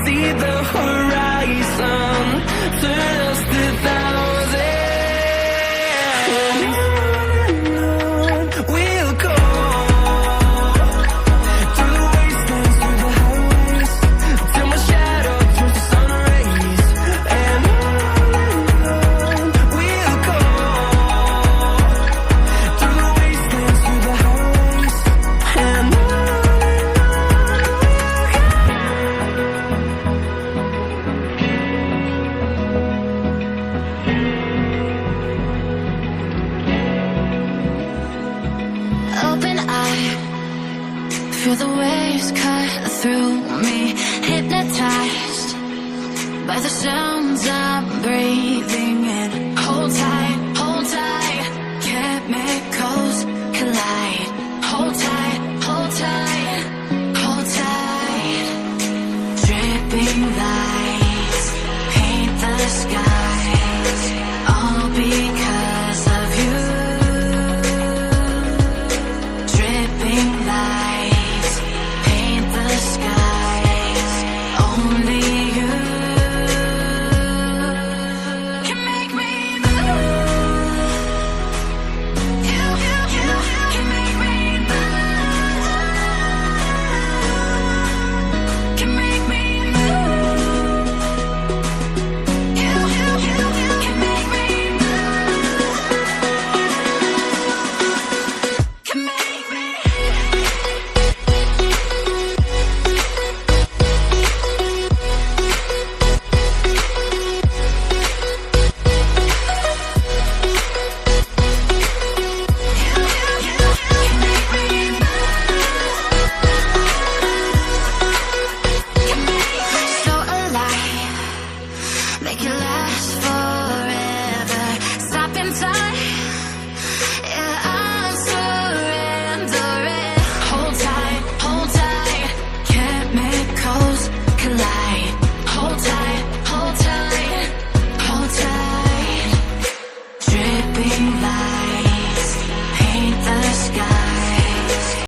see the horizon, turn us to thousands. On we'll go, through the wastelands, through the highways, till my shadow turns to sun rays. And on we'll go, through the wastelands, through the highways, and on. Open eye, feel the waves cut through me, hypnotized by the sounds I'm breathing in. Hold tight, chemicals collide. Hold tight, hold tight, hold tight. Dripping lights paint the skies, all because of you. Dripping lights paint the skies, only you.